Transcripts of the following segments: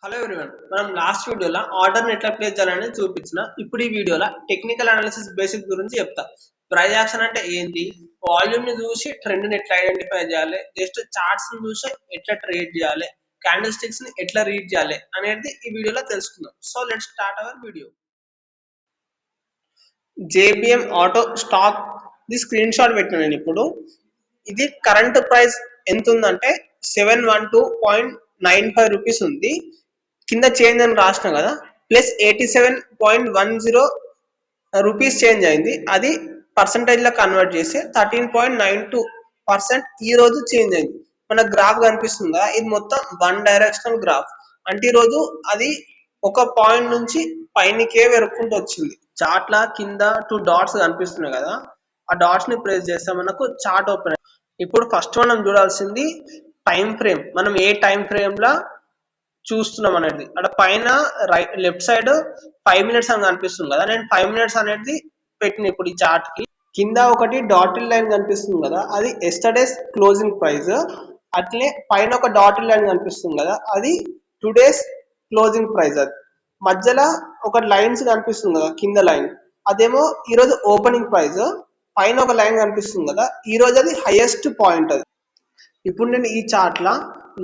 Hello everyone, మనం last వీడియోలో ఆర్డర్ని ఎట్లా ప్లేస్ చేయాలని చూపించిన. ఇప్పుడు ఈ వీడియోలో టెక్నికల్ అనాలిసిస్ బేసిక్ గురించి చెప్తా. ప్రైస్ యాక్షన్ అంటే ఏంటి, వాల్యూమ్ ని చూసి ట్రెండ్ ని ఎట్లా ఐడెంటిఫై చేయాలి, జస్ట్ చార్ట్స్ ని చూసి ఎట్లా ట్రేడ్ చేయాలి, క్యాండిల్ స్టిక్స్ ని ఎట్లా రీడ్ చేయాలి అనేది ఈ వీడియోలో తెలుసుకుందాం. So let's start our video. JBM auto stock the screen shot పెట్టిన నేను ఇప్పుడు. ఇది కరెంట్ ప్రైస్ ఎంత ఉందంటే 712.95 రూపీస్ ఉంది. కింద చేంజ్ అని రాసిన కదా, ప్లస్ 87.10 రూపీస్ చేంజ్ అయింది. అది పర్సంటేజ్ లో కన్వర్ట్ చేసి 13.92% ఈ రోజు చేంజ్ అయింది. మన గ్రాఫ్ కనిపిస్తుంది కదా, ఇది మొత్తం వన్ డైరెక్షనల్ గ్రాఫ్. అంటే ఈ రోజు అది ఒక పాయింట్ నుంచి పైనకే వెరుక్కుంటూ వచ్చింది. చార్ట్ లా కింద టూ డాట్స్ కనిపిస్తున్నాయి కదా, ఆ డాట్స్ ని ప్రెస్ చేస్తే మనకు చార్ట్ ఓపెన్. ఇప్పుడు ఫస్ట్ మనం చూడాల్సింది టైం ఫ్రేమ్. మనం ఏ టైం ఫ్రేమ్ లా చూస్తున్నాం అనేది అక్కడ పైన రైట్ లెఫ్ట్ సైడ్ 5 మినిట్స్ అని కనిపిస్తుంది కదా, నేను 5 మినిట్స్ అనేది పెట్టిన ఇప్పుడు ఈ చార్ట్ కి. కింద ఒకటి డాటెడ్ లైన్ కనిపిస్తుంది కదా, అది ఎస్టర్డేస్ క్లోజింగ్ ప్రైస్. అట్లే పైన ఒక డాటెడ్ లైన్ కనిపిస్తుంది కదా, అది టుడేస్ క్లోజింగ్ ప్రైస్. అది మధ్యలో ఒక లైన్స్ కనిపిస్తుంది కదా, కింద లైన్ అదేమో ఈరోజు ఓపెనింగ్ ప్రైస్. పైన ఒక లైన్ కనిపిస్తుంది కదా, ఈ రోజు అది హైయెస్ట్ పాయింట్. అది ఇప్పుడు నేను ఈ చార్ట్ లా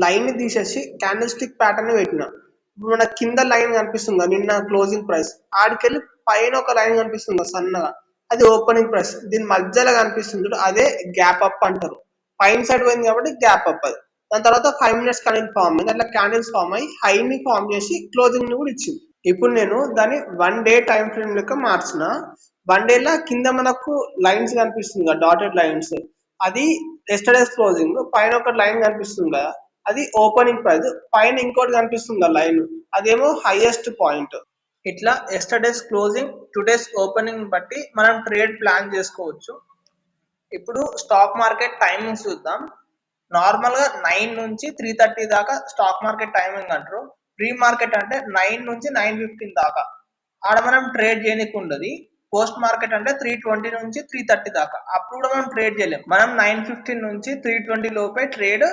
లైన్ ని తీసేసి క్యాండిల్ స్టిక్ ప్యాటర్న్ పెట్టిన. ఇప్పుడు మన కింద లైన్ కనిపిస్తుంది నిన్న క్లోజింగ్ ప్రైస్, ఆడికెళ్ళి పైన ఒక లైన్ కనిపిస్తుంది సన్నగా, అది ఓపెనింగ్ ప్రైస్. దీని మధ్యలో కనిపిస్తుంది అదే గ్యాప్ అప్ అంటారు. పైన సైడ్ పోయింది కాబట్టి గ్యాప్ అప్. అది దాని తర్వాత 5 మినిట్స్ క్యాండిల్ ఫామ్ అయింది. అట్లా క్యాండిల్స్ ఫామ్ అయ్యి హైని ఫామ్ చేసి క్లోజింగ్ ని కూడా ఇచ్చింది. ఇప్పుడు నేను దాన్ని 1 డే టైం ఫ్రేమ్ లెక్క మార్చిన. 1 డే లా కింద మనకు లైన్స్ కనిపిస్తుంది కదా, డాటెడ్ లైన్స్, అది ఎస్టర్డేస్ క్లోజింగ్. పైన ఒక లైన్ కనిపిస్తుంది కదా, అది ఓపెనింగ్ ప్రైస్. పైన ఇంకోటి కనిపిస్తుంది కదా లైన్, అదేమో హైయెస్ట్ పాయింట్. ఇట్లా ఎస్టర్డేస్ క్లోజింగ్ టుడేస్ ఓపెనింగ్ బట్టి మనం ట్రేడ్ ప్లాన్ చేసుకోవచ్చు. ఇప్పుడు స్టాక్ మార్కెట్ టైమింగ్స్ చూద్దాం. నార్మల్ గా 9 నుంచి 3:30 దాకా స్టాక్ మార్కెట్ టైమింగ్ అంటారు. ప్రీ మార్కెట్ అంటే 9 నుంచి 9:15 దాకా, ఆడ మనం ట్రేడ్ చేయడానికి ఉండదు. పోస్ట్ మార్కెట్ అంటే 3:20 నుంచి 3:30 దాకా, అప్పుడు కూడా మనం ట్రేడ్ చేయలేం. మనం 9:15 నుంచి 3:20 లోపే ట్రేడ్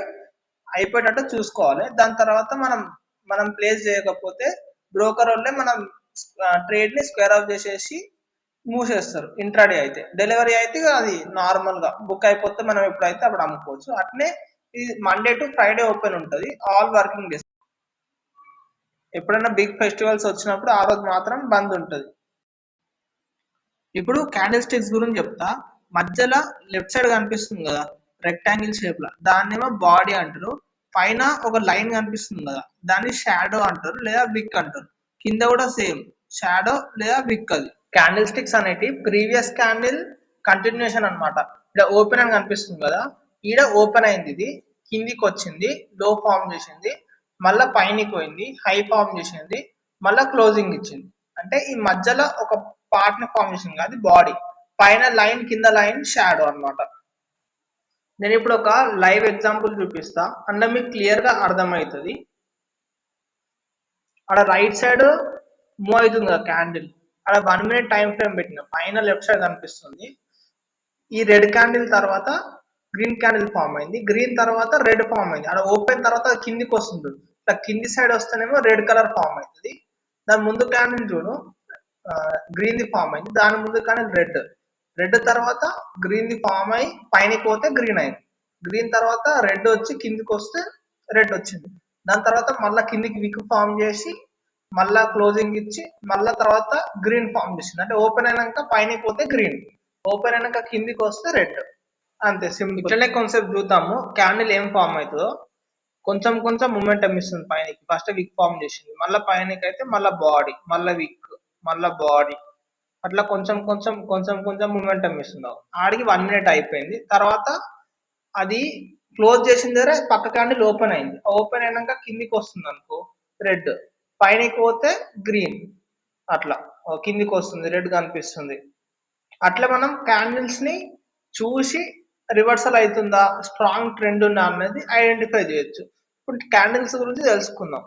అయిపోయేటట్టు చూసుకోవాలి. దాని తర్వాత మనం ప్లేస్ చేయకపోతే బ్రోకర్ వాళ్ళే మనం ట్రేడ్ ని స్క్వేర్ ఆఫ్ చేసేసి మూసేస్తారు. ఇంట్రాడే అయితే, డెలివరీ అయితే అది నార్మల్ గా బుక్ అయిపోతే మనం ఎప్పుడైతే అప్పుడు అమ్ముకోవచ్చు. అట్నే ఇది మండే టు ఫ్రైడే ఓపెన్ ఉంటుంది, ఆల్ వర్కింగ్ డేస్. ఎప్పుడైనా బిగ్ ఫెస్టివల్స్ వచ్చినప్పుడు ఆ రోజు మాత్రం బంద్ ఉంటుంది. ఇప్పుడు క్యాండిల్ స్టిక్స్ గురించి చెప్తా. మధ్యలో లెఫ్ట్ సైడ్ కనిపిస్తుంది కదా రెక్టాంగిల్ షేప్ లా, దాన్నేమో బాడీ అంటారు. పైన ఒక లైన్ కనిపిస్తుంది కదా, దాన్ని షాడో అంటారు లేదా విక్ అంటారు. కింద కూడా సేమ్ షాడో లేదా విక్. అది క్యాండిల్ స్టిక్స్ అనేటి ప్రీవియస్ క్యాండిల్ కంటిన్యూషన్ అన్నమాట. ఇక్కడ ఓపెన్ అని కనిపిస్తుంది కదా, ఈడ ఓపెన్ అయింది, ఇది కిందికి వచ్చింది, లో ఫామ్ చేసింది, మళ్ళా పైనకి పోయింది, హై ఫామ్ చేసింది, మళ్ళా క్లోజింగ్ ఇచ్చింది. అంటే ఈ మధ్యలో ఒక పార్ట్ ని ఫామ్ చేసింది, అది బాడీ. పైన లైన్ కింద లైన్ షాడో అన్నమాట. నేను ఇప్పుడు ఒక లైవ్ ఎగ్జాంపుల్ చూపిస్తా, అందులో మీకు క్లియర్ గా అర్థమవుతుంది. అక్కడ రైట్ సైడ్ మూవ్ అవుతుంది కదా క్యాండిల్, అక్కడ 1 మినిట్ టైం ఫ్రేమ్ పెట్టిన. పైన లెఫ్ట్ సైడ్ కనిపిస్తుంది. ఈ రెడ్ క్యాండిల్ తర్వాత గ్రీన్ క్యాండిల్ ఫామ్ అయింది, గ్రీన్ తర్వాత రెడ్ ఫామ్ అయింది. అక్కడ ఓపెన్ తర్వాత కిందికి వస్తుంది, ఇట్లా కింది సైడ్ వస్తేనేమో రెడ్ కలర్ ఫామ్ అవుతుంది. దాని ముందు క్యాండిల్ చూడు, గ్రీన్ ది ఫామ్ అయింది, దాని ముందు కానీ రెడ్. రెడ్ తర్వాత గ్రీన్ ది ఫామ్ అయి పైనకి పోతే గ్రీన్ అయింది, గ్రీన్ తర్వాత రెడ్ వచ్చి కిందికి వస్తే రెడ్ వచ్చింది. దాని తర్వాత మళ్ళీ కిందికి విక్ ఫామ్ చేసి మళ్ళా క్లోజింగ్ ఇచ్చి మళ్ళా తర్వాత గ్రీన్ ఫామ్ చేసింది. అంటే ఓపెన్ అయినాక పైనకి పోతే గ్రీన్, ఓపెన్ అయినాక కిందికి వస్తే రెడ్. అంతే సింపుల్. ఇట్లనే కాన్సెప్ట్ చూద్దాము, క్యాండిల్ ఏం ఫామ్ అవుతుందో. కొంచెం కొంచెం మూమెంటం ఇస్తుంది పైనకి. ఫస్ట్ విక్ ఫామ్ చేసింది, మళ్ళీ పైనకి అయితే మళ్ళీ బాడీ, మళ్ళీ విక్, మళ్ళీ బాడీ, అట్లా కొంచెం కొంచెం కొంచెం కొంచెం మూమెంటం ఇస్తున్నావు. ఆడికి 1 మినిట్ అయిపోయింది. తర్వాత అది క్లోజ్ చేసిన దగ్గర పక్క క్యాండిల్ ఓపెన్ అయింది. ఓపెన్ అయినాక కిందికి వస్తుంది అనుకో రెడ్, పైనకి పోతే గ్రీన్, అట్లా కిందికి వస్తుంది రెడ్ కనిపిస్తుంది. అట్లా మనం క్యాండిల్స్ ని చూసి రివర్సల్ అవుతుందా, స్ట్రాంగ్ ట్రెండ్ ఉందా అనేది ఐడెంటిఫై చేయొచ్చు. ఇప్పుడు క్యాండిల్స్ గురించి తెలుసుకుందాం.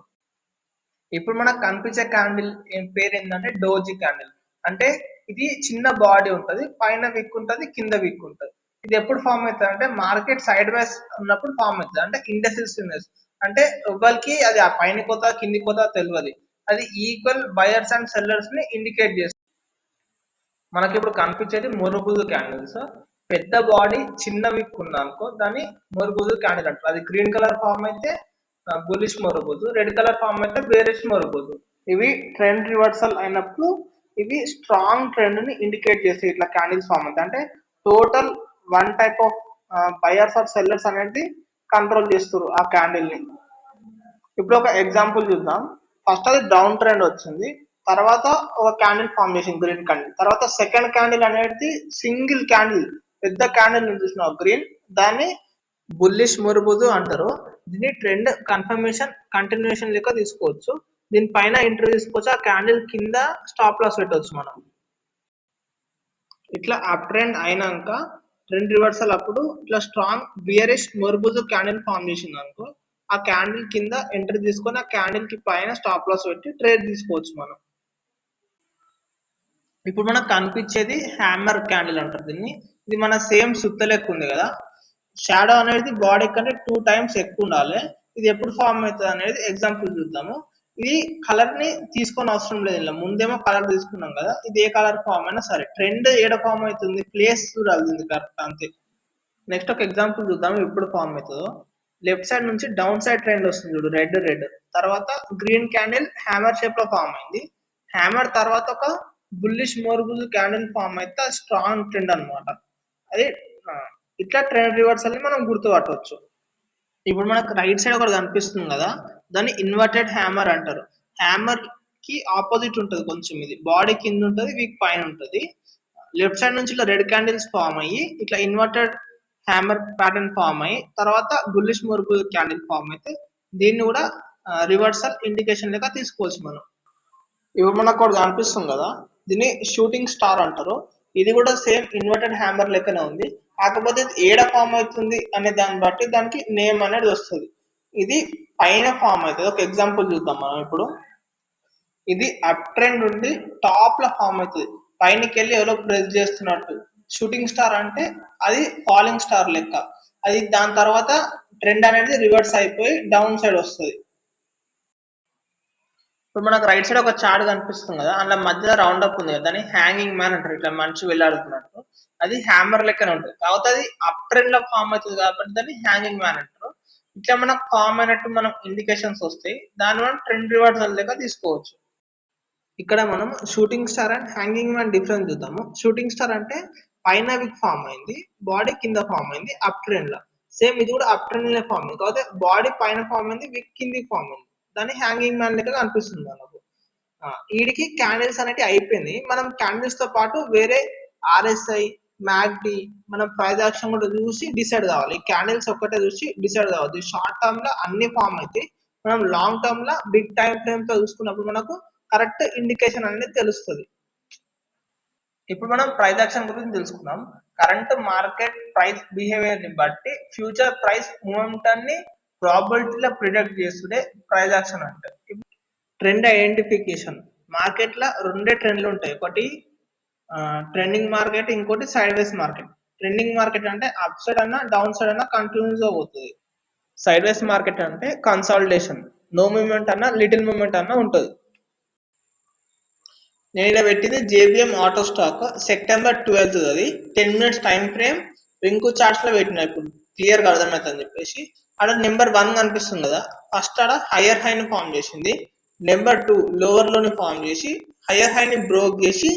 ఇప్పుడు మనకు కనిపించే క్యాండిల్ పేరు ఏంటంటే డోజీ క్యాండిల్. అంటే ఇది చిన్న బాడీ ఉంటుంది, పైన విక్ ఉంటుంది, కింద విక్ ఉంటుంది. ఇది ఎప్పుడు ఫామ్ అవుతుంది అంటే మార్కెట్ సైడ్ వైస్ ఉన్నప్పుడు ఫామ్ అవుతుంది, అంటే ఇండెసిసివ్నెస్. అంటే ఎవ్వరికి అది ఆ పైన కోత కింది కోత తెలియదు. అది ఈక్వల్ బయర్స్ అండ్ సెల్లర్స్ ని ఇండికేట్ చేస్తుంది. మనకి ఇప్పుడు కనిపించేది మురుగుదు క్యాండిల్స్. పెద్ద బాడీ చిన్న విక్ ఉందనుకో దాన్ని మురుగుదు క్యాండిల్ అంటారు. అది గ్రీన్ కలర్ ఫామ్ అయితే బులిష్ మురుగుదు, రెడ్ కలర్ ఫామ్ అయితే బేరిష్ మురుగుదు. ఇవి ట్రెండ్ రివర్సల్ అయినప్పుడు ఇవి స్ట్రాంగ్ ట్రెండ్ ని ఇండికేట్ చేస్తాయి. ఇట్లా క్యాండిల్స్ ఫామ్ అవుతాయి అంటే total one type of buyers or sellers అనేది కంట్రోల్ చేస్తారు ఆ క్యాండిల్ ని. ఇప్పుడు ఒక ఎగ్జాంపుల్ చూద్దాం. ఫస్ట్ అది డౌన్ ట్రెండ్ వచ్చింది, తర్వాత ఒక క్యాండిల్ ఫామ్ చేసింది గ్రీన్ క్యాండిల్, తర్వాత సెకండ్ క్యాండిల్ అనేది సింగిల్ క్యాండిల్ పెద్ద క్యాండిల్ చూసినావు గ్రీన్, దాన్ని బుల్లిష్ మురుబుదు అంటారు. దీన్ని ట్రెండ్ కన్ఫర్మేషన్ కంటిన్యూషన్ లెక్క తీసుకోవచ్చు. దీనిపైన ఎంట్రీ తీసుకోవచ్చు, ఆ క్యాండిల్ కింద స్టాప్ లాస్ పెట్టవచ్చు మనం. ఇట్లా అప్ ట్రెండ్ అయినాక ట్రెండ్ రివర్సల్ అప్పుడు ఇట్లా స్ట్రాంగ్ బియరిష్ మురుబుదు క్యాండిల్ ఫామ్ చేసింది అనుకో, ఆ క్యాండిల్ కింద ఎంట్రీ తీసుకొని ఆ క్యాండిల్ కి పైన స్టాప్ లాస్ పెట్టి ట్రేడ్ తీసుకోవచ్చు మనం. ఇప్పుడు మనకు కనిపించేది హ్యామర్ క్యాండిల్ అంటారు దీన్ని. ఇది మన సేమ్ సుత్త లెక్క ఉంది కదా, షాడో అనేది బాడీ కంటే 2 టైమ్స్ ఎక్కువ ఉండాలి. ఇది ఎప్పుడు ఫామ్ అవుతుంది అనేది ఎగ్జాంపుల్ చూద్దాము. ఇది కలర్ ని తీసుకొని అవసరం లేదు, ఇలా ముందేమో కలర్ తీసుకున్నాం కదా, ఇది ఏ కలర్ ఫామ్ అయినా సరే ట్రెండ్ ఏడ ఫామ్ అవుతుంది ప్లేస్ చూడాలి కరెక్ట్ అంతే. నెక్స్ట్ ఒక ఎగ్జాంపుల్ చూద్దాం ఎప్పుడు ఫామ్ అవుతుందో. లెఫ్ట్ సైడ్ నుంచి డౌన్ సైడ్ ట్రెండ్ వస్తుంది చూడు, రెడ్ రెడ్, తర్వాత గ్రీన్ క్యాండిల్ హ్యామర్ షేప్ లో ఫామ్ అయింది. హ్యామర్ తర్వాత ఒక బుల్లిష్ మోర్బుల్ క్యాండిల్ ఫామ్ అయితే స్ట్రాంగ్ ట్రెండ్ అనమాట. అది ఇట్లా ట్రెండ్ రివర్సల్ ని మనం గుర్తుపట్టవచ్చు. ఇప్పుడు మనకు రైట్ సైడ్ ఒకటి కనిపిస్తుంది కదా, దాన్ని ఇన్వర్టెడ్ హ్యామర్ అంటారు. హ్యామర్ కి ఆపోజిట్ ఉంటుంది కొంచెం, ఇది బాడీ కింద ఉంటుంది వీక్ పైన ఉంటుంది. లెఫ్ట్ సైడ్ నుంచి ఇట్లా రెడ్ క్యాండిల్స్ ఫామ్ అయ్యి ఇట్లా ఇన్వర్టెడ్ హ్యామర్ ప్యాటర్న్ ఫామ్ అయ్యి తర్వాత బుల్లిష్ మురుగు క్యాండిల్ ఫామ్ అయితే దీన్ని కూడా రివర్సల్ ఇండికేషన్ లెక్క తీసుకోవచ్చు మనం. ఇప్పుడు మనకు ఒకటి కనిపిస్తుంది కదా, దీన్ని షూటింగ్ స్టార్ అంటారు. ఇది కూడా సేమ్ ఇన్వర్టెడ్ హ్యామర్ లెక్కనే ఉంది, కాకపోతే ఇది ఏడ ఫామ్ అవుతుంది అనే దాన్ని బట్టి దానికి నేమ్ అనేది వస్తుంది. ఇది పైన ఫామ్ అవుతుంది. ఒక ఎగ్జాంపుల్ చూద్దాం మనం ఇప్పుడు. ఇది అప్ ట్రెండ్ ఉండి టాప్ లో ఫామ్ అవుతుంది, పైనకి వెళ్ళి ఎవరో ప్రెస్ చేస్తున్నట్టు. షూటింగ్ స్టార్ అంటే అది ఫాలింగ్ స్టార్ లెక్క, అది దాని తర్వాత ట్రెండ్ అనేది రివర్స్ అయిపోయి డౌన్ సైడ్ వస్తుంది. ఇప్పుడు మనకు రైట్ సైడ్ ఒక చార్ట్ కనిపిస్తుంది కదా, అందులో మధ్యలో రౌండ్ అప్ ఉంది కదా, దాన్ని హ్యాంగింగ్ మ్యాన్ అంటారు. ఇట్లా మనిషి వెళ్ళాడుతున్నట్టు, అది హ్యామర్ లెక్కనే ఉంటుంది, కాకపోతే అది అప్ ట్రెండ్ లో ఫామ్ అవుతుంది కాబట్టి దాన్ని హ్యాంగింగ్ మ్యాన్ అంటారు. ఇట్లా మనకు ఫామ్ అయినట్టు మనకు ఇండికేషన్స్ వస్తాయి, దాన్ని మనం ట్రెండ్ రివర్సల్ లెక్క తీసుకోవచ్చు. ఇక్కడ మనం shooting star and hanging man difference చూద్దాము. షూటింగ్ స్టార్ అంటే పైన విక్ ఫామ్ అయింది, బాడీ కింద ఫామ్ అయింది అప్ ట్రెండ్ లో. సేమ్ ఇది కూడా అప్ ట్రెండ్ లో ఫామ్ అయింది, కాకపోతే బాడీ పైన ఫామ్ అయింది విక్ కింది ఫామ్ అయింది, దాన్ని హ్యాంగింగ్ మ్యాన్ లెక్క కనిపిస్తుంది మనకు. వీడికి క్యాండిల్స్ అనేవి అయిపోయింది. మనం క్యాండిల్స్ తో పాటు వేరే ఆర్ఎస్ఐ, మ్యాక్డి, మనం ప్రైస్ యాక్షన్ కూడా చూసి డిసైడ్ కావాలి. క్యాండిల్స్ ఒక్కటే చూసి డిసైడ్ కావద్దు. షార్ట్ టర్మ్ లో అన్ని ఫామ్ అయితే మనం లాంగ్ టర్మ్ లో బిగ్ టైం ఫ్రేమ్ తో చూసుకున్నప్పుడు మనకు కరెక్ట్ ఇండికేషన్ అనేది తెలుస్తుంది. ఇప్పుడు మనం ప్రైస్ యాక్షన్ గురించి తెలుసుకున్నాం. కరెంట్ మార్కెట్ ప్రైస్ బిహేవియర్ ని బట్టి ఫ్యూచర్ ప్రైస్ మూమెంటం ని ప్రాబిలిటీలో ప్రిడిక్ట్ చేస్తుండే ప్రైస్ యాక్షన్ అంటే. ట్రెండ్ ఐడెంటిఫికేషన్, మార్కెట్ లో రెండే ట్రెండ్లు ఉంటాయి, ఒకటి ట్రెండింగ్ మార్కెట్, ఇంకోటి సైడ్ వేస్ మార్కెట్. ట్రెండింగ్ మార్కెట్ అంటే అప్ సైడ్ అన్నా డౌన్ సైడ్ అన్నా కంటిన్యూస్ గా పోతుంది. సైడ్ వేస్ మార్కెట్ అంటే కన్సాలిడేషన్, నో మూమెంట్ అన్నా లిటిల్ మూమెంట్ అన్నా ఉంటుంది. నేను ఇలా పెట్టింది జేబిఎం ఆటో స్టాక్ సెప్టెంబర్ 12, అది 10 minutes time frame Rinku charts లో పెట్టిన, ఇప్పుడు క్లియర్ గా అర్థమవుతుందని చెప్పేసి. ఆడ నెంబర్ 1 కనిపిస్తుంది కదా, ఫస్ట్ ఆడ హయ్యర్ హై ని ఫామ్ చేసింది, నెంబర్ 2 లోవర్ లోని ఫామ్ చేసి హయ్యర్ హై ని బ్రోక్ చేసి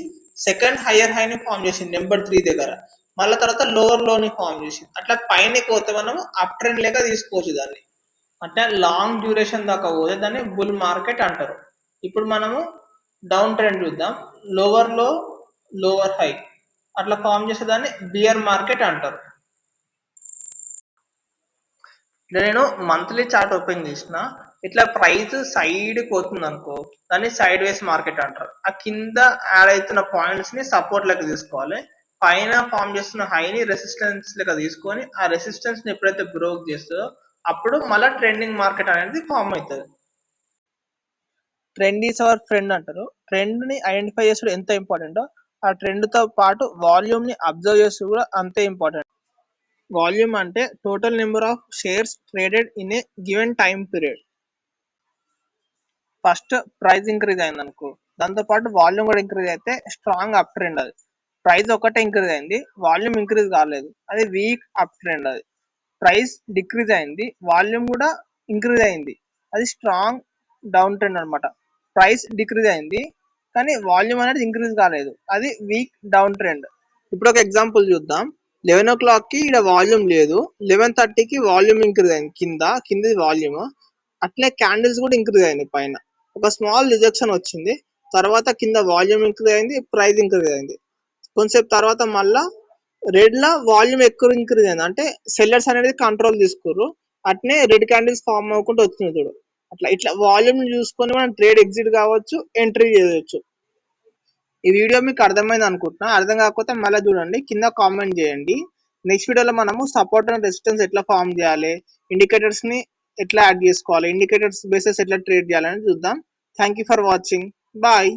సెకండ్ హయ్యర్ హై ని ఫామ్ చేసింది నెంబర్ 3 దగ్గర, మళ్ళీ తర్వాత లోవర్ లోని ఫామ్ చేసింది. అట్లా పైనకి పోతే మనం అప్ ట్రెండ్ లెక్క తీసుకోవచ్చు దాన్ని, అంటే లాంగ్ డ్యూరేషన్ దాకా పోతే దాన్ని బుల్ మార్కెట్ అంటారు. ఇప్పుడు మనము డౌన్ ట్రెండ్ చూద్దాం. లోవర్ లో లోవర్ హై అట్లా ఫామ్ చేసే దాన్ని బియర్ మార్కెట్ అంటారు. నేను మంత్లీ చార్ట్ ఓపెన్ చేసిన, ఇట్లా ప్రైస్ సైడ్ పోతుంది అనుకో దాన్ని సైడ్ వేస్ మార్కెట్ అంటారు. ఆ కింద యాడ్ అవుతున్న పాయింట్స్ ని సపోర్ట్ లెక్క తీసుకోవాలి, పైన ఫామ్ చేస్తున్న హైని రెసిస్టెన్స్ లెక్క తీసుకొని ఆ రెసిస్టెన్స్ ని ఎప్పుడైతే బ్రోక్ చేస్తుందో అప్పుడు మళ్ళీ ట్రెండింగ్ మార్కెట్ అనేది ఫామ్ అవుతుంది. ట్రెండ్ ఈస్ అవర్ ఫ్రెండ్ అంటారు. ట్రెండ్ ని ఐడెంటిఫై చేసుడు ఎంత ఇంపార్టెంటో ఆ ట్రెండ్ తో పాటు వాల్యూమ్ ని అబ్జర్వ్ చేస్తూ కూడా అంతే ఇంపార్టెంట్. వాల్యూమ్ అంటే total number of shares traded in a given time period. First price increase అయింది అనుకో, దాంతో పాటు వాల్యూమ్ కూడా ఇంక్రీజ్ అయితే స్ట్రాంగ్ అప్ ట్రెండ్ అది. ప్రైస్ ఒకటే ఇంక్రీజ్ అయింది, వాల్యూమ్ ఇంక్రీజ్ కాలేదు, అది వీక్ అప్ ట్రెండ్ అది. ప్రైస్ డిక్రీజ్ అయింది, వాల్యూమ్ కూడా ఇంక్రీజ్ అయింది, అది స్ట్రాంగ్ డౌన్ ట్రెండ్ అనమాట. ప్రైస్ డిక్రీజ్ అయింది కానీ వాల్యూమ్ అనేది ఇంక్రీజ్ కాలేదు, అది వీక్ డౌన్ ట్రెండ్. ఇప్పుడు ఒక ఎగ్జాంపుల్ చూద్దాం. 11 o'clock కి ఇక్కడ వాల్యూమ్ లేదు, 11:30కి వాల్యూమ్ ఇంక్రీజ్ అయింది, కింది వాల్యూమ్. అట్లే క్యాండిల్స్ కూడా ఇంక్రీజ్ అయింది పైన. ఒక స్మాల్ రిజెక్షన్ వచ్చింది, తర్వాత కింద వాల్యూమ్ ఇంక్రీజ్ అయింది, ప్రైస్ ఇంక్రీజ్ అయింది. కొంతసేపు తర్వాత మళ్ళా రెడ్ లా వాల్యూమ్ ఎక్కువ ఇంక్రీజ్ అయింది, అంటే సెల్లర్స్ అనేది కంట్రోల్ తీసుకుర్రు. అట్నే రెడ్ క్యాండిల్స్ ఫామ్ అవ్వకుండా వచ్చింది చూడు. ఇట్లా వాల్యూమ్ చూసుకొని మనం ట్రేడ్ ఎగ్జిట్ కావచ్చు, ఎంట్రీ చేయవచ్చు. ఈ వీడియో మీకు అర్థమైంది అనుకుంటున్నా. అర్థం కాకపోతే మళ్ళీ చూడండి, కింద కామెంట్ చేయండి. నెక్స్ట్ వీడియోలో మనము సపోర్ట్ అండ్ రెసిస్టెన్స్ ఎట్లా ఫామ్ చేయాలి, ఇండికేటర్స్ ని ఎట్లా యాడ్ చేసుకోవాలి, ఇండికేటర్స్ బేసెస్ ఎట్లా ట్రేడ్ చేయాలని చూద్దాం. Thank you for watching. Bye.